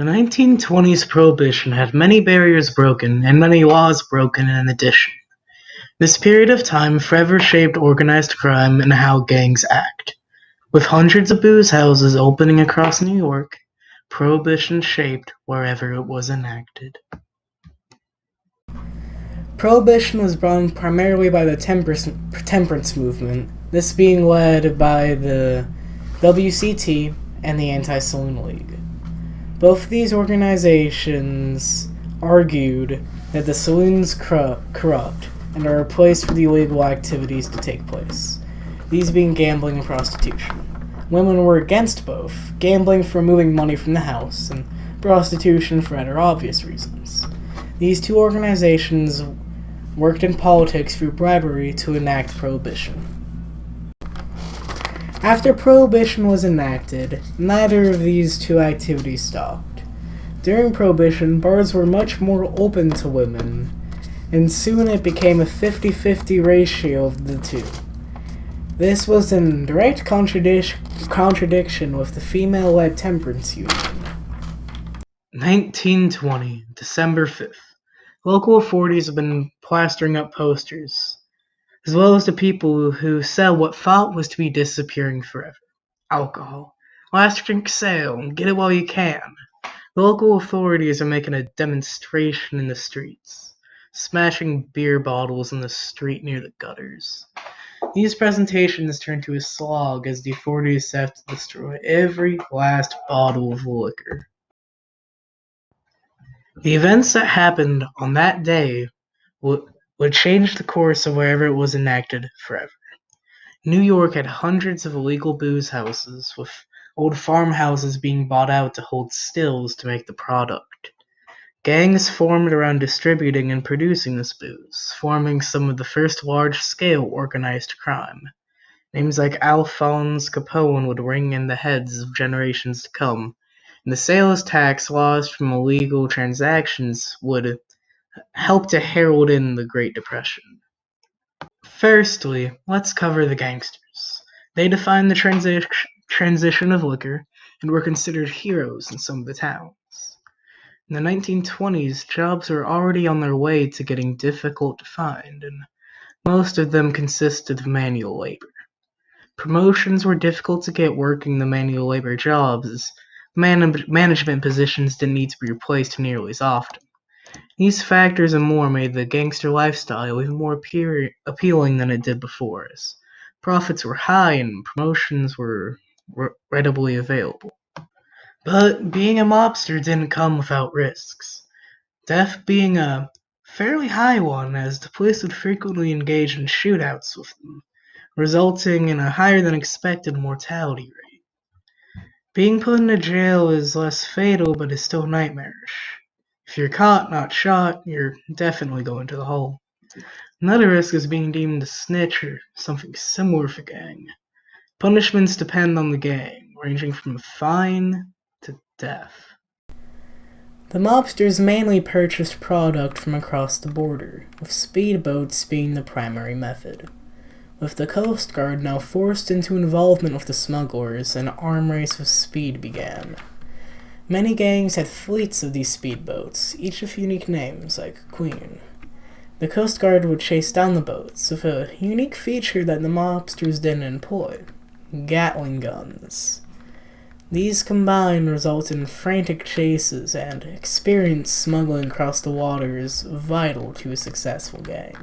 The 1920s Prohibition had many barriers broken and many laws broken in addition. This period of time forever shaped organized crime and how gangs act. With hundreds of booze houses opening across New York, Prohibition shaped wherever it was enacted. Prohibition was brought in primarily by the temperance movement, this being led by the WCT and the Anti-Saloon League. Both of these organizations argued that the saloons corrupt and are a place for the illegal activities to take place, these being gambling and prostitution. Women were against both, gambling for removing money from the house, and prostitution for other obvious reasons. These two organizations worked in politics through bribery to enact Prohibition. After Prohibition was enacted, neither of these two activities stopped. During Prohibition, bars were much more open to women, and soon it became a 50-50 ratio of the two. This was in direct contradiction with the female-led temperance union. 1920, December 5th. Local authorities have been plastering up posters, as well as the people who sell what thought was to be disappearing forever. Alcohol. Last drink sale. Get it while you can. The local authorities are making a demonstration in the streets, smashing beer bottles in the street near the gutters. These presentations turn to a slog as the authorities have to destroy every last bottle of liquor. The events that happened on that day would change the course of wherever it was enacted forever. New York had hundreds of illegal booze houses, with old farmhouses being bought out to hold stills to make the product. Gangs formed around distributing and producing this booze, forming some of the first large-scale organized crime. Names like Alphonse Capone would ring in the heads of generations to come, and the sales tax laws from illegal transactions would help to herald in the Great Depression. Firstly, let's cover the gangsters. They defined the transition of liquor and were considered heroes in some of the towns. In the 1920s, jobs were already on their way to getting difficult to find, and most of them consisted of manual labor. Promotions were difficult to get working the manual labor jobs, as management positions didn't need to be replaced nearly as often. These factors and more made the gangster lifestyle even more appealing than it did before, as profits were high and promotions were readily available. But being a mobster didn't come without risks, death being a fairly high one, as the police would frequently engage in shootouts with them, resulting in a higher than expected mortality rate. Being put into jail is less fatal, but is still nightmarish. If you're caught, not shot, you're definitely going to the hole. Another risk is being deemed a snitch or something similar for gang. Punishments depend on the gang, ranging from a fine to death. The mobsters mainly purchased product from across the border, with speedboats being the primary method. With the Coast Guard now forced into involvement with the smugglers, an arm race with speed began. Many gangs had fleets of these speedboats, each with unique names, like Queen. The Coast Guard would chase down the boats, with a unique feature that the mobsters didn't employ: Gatling guns. These combined result in frantic chases, and experience smuggling across the water is vital to a successful gang.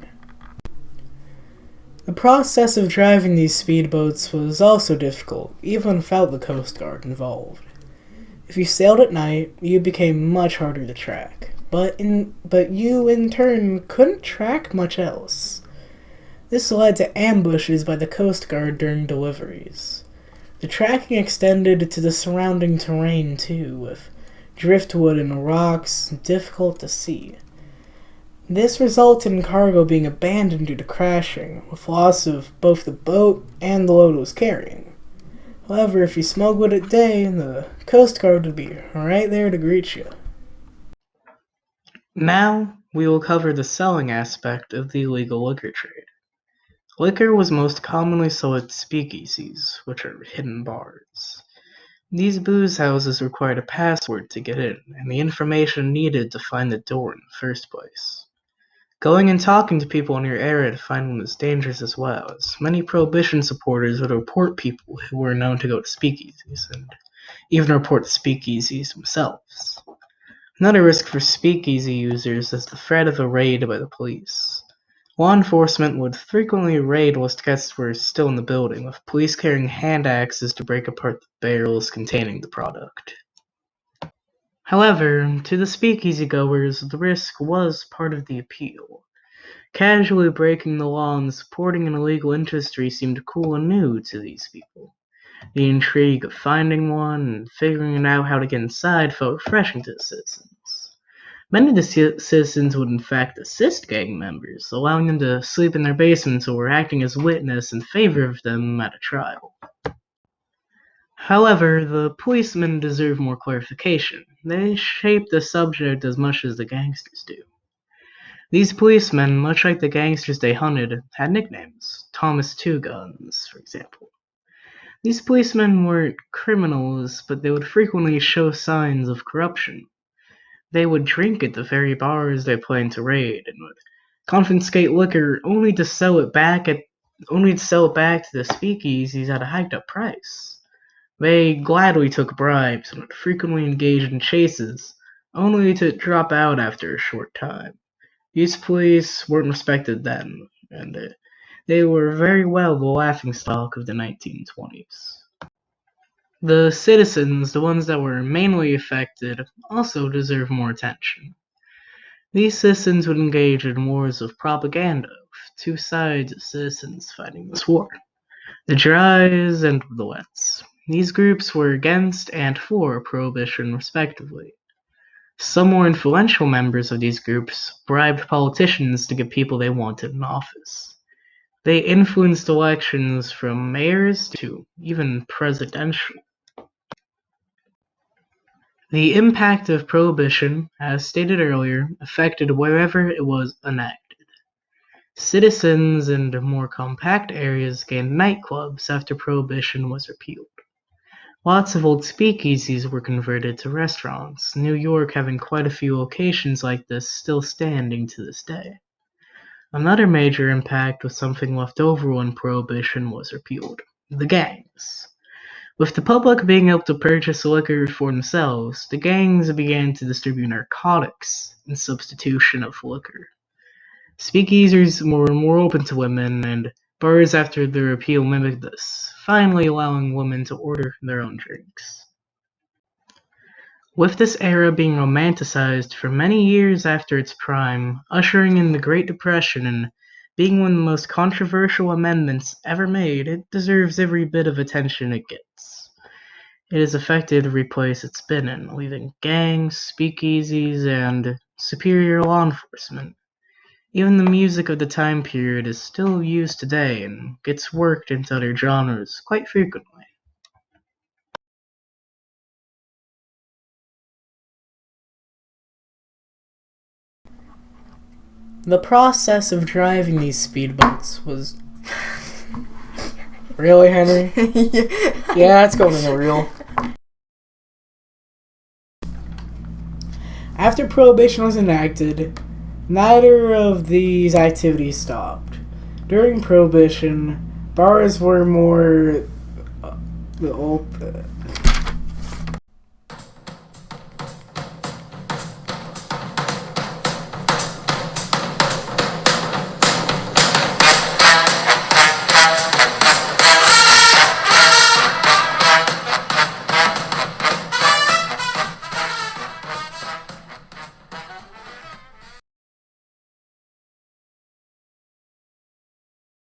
The process of driving these speedboats was also difficult, even without the Coast Guard involved. If you sailed at night, you became much harder to track, but you in turn couldn't track much else. This led to ambushes by the Coast Guard during deliveries. The tracking extended to the surrounding terrain too, with driftwood and rocks difficult to see. This resulted in cargo being abandoned due to crashing, with loss of both the boat and the load it was carrying. However, if you smuggled at day, the Coast Guard would be right there to greet you. Now, we will cover the selling aspect of the illegal liquor trade. Liquor was most commonly sold at speakeasies, which are hidden bars. These booze houses required a password to get in, and the information needed to find the door in the first place. Going and talking to people in your area to find them was dangerous as well, as many Prohibition supporters would report people who were known to go to speakeasies, and even report the speakeasies themselves. Another risk for speakeasy users is the threat of a raid by the police. Law enforcement would frequently raid whilst guests were still in the building, with police carrying hand axes to break apart the barrels containing the product. However, to the speakeasy goers, the risk was part of the appeal. Casually breaking the law and supporting an illegal industry seemed cool and new to these people. The intrigue of finding one and figuring out how to get inside felt refreshing to the citizens. Many of the citizens would in fact assist gang members, allowing them to sleep in their basements or acting as witness in favor of them at a trial. However, the policemen deserve more clarification. They shape the subject as much as the gangsters do. These policemen, much like the gangsters they hunted, had nicknames. Thomas Two Guns, for example. These policemen weren't criminals, but they would frequently show signs of corruption. They would drink at the very bars they planned to raid, and would confiscate liquor only to sell it back to the speakeasies at a hiked up price. They gladly took bribes and would frequently engage in chases, only to drop out after a short time. These police weren't respected then, and they were very well the laughingstock of the 1920s. The citizens, the ones that were mainly affected, also deserve more attention. These citizens would engage in wars of propaganda, with two sides of citizens fighting this war, the dries and the wets. These groups were against and for Prohibition, respectively. Some more influential members of these groups bribed politicians to get people they wanted in office. They influenced elections from mayors to even presidential. The impact of Prohibition, as stated earlier, affected wherever it was enacted. Citizens in more compact areas gained nightclubs after Prohibition was repealed. Lots of old speakeasies were converted to restaurants, New York having quite a few locations like this still standing to this day. Another major impact was something left over when Prohibition was repealed: the gangs. With the public being able to purchase liquor for themselves, the gangs began to distribute narcotics in substitution of liquor. Speakeasies were more open to women, and bars after the repeal mimicked this, finally allowing women to order their own drinks. With this era being romanticized for many years after its prime, ushering in the Great Depression and being one of the most controversial amendments ever made, it deserves every bit of attention it gets. It has affected every place it's been in, leaving gangs, speakeasies, and superior law enforcement. Even the music of the time period is still used today and gets worked into other genres quite frequently. The process of driving these speedboats was... Really, Henry? Yeah, it's going in the reel. After Prohibition was enacted, neither of these activities stopped. During Prohibition, bars were more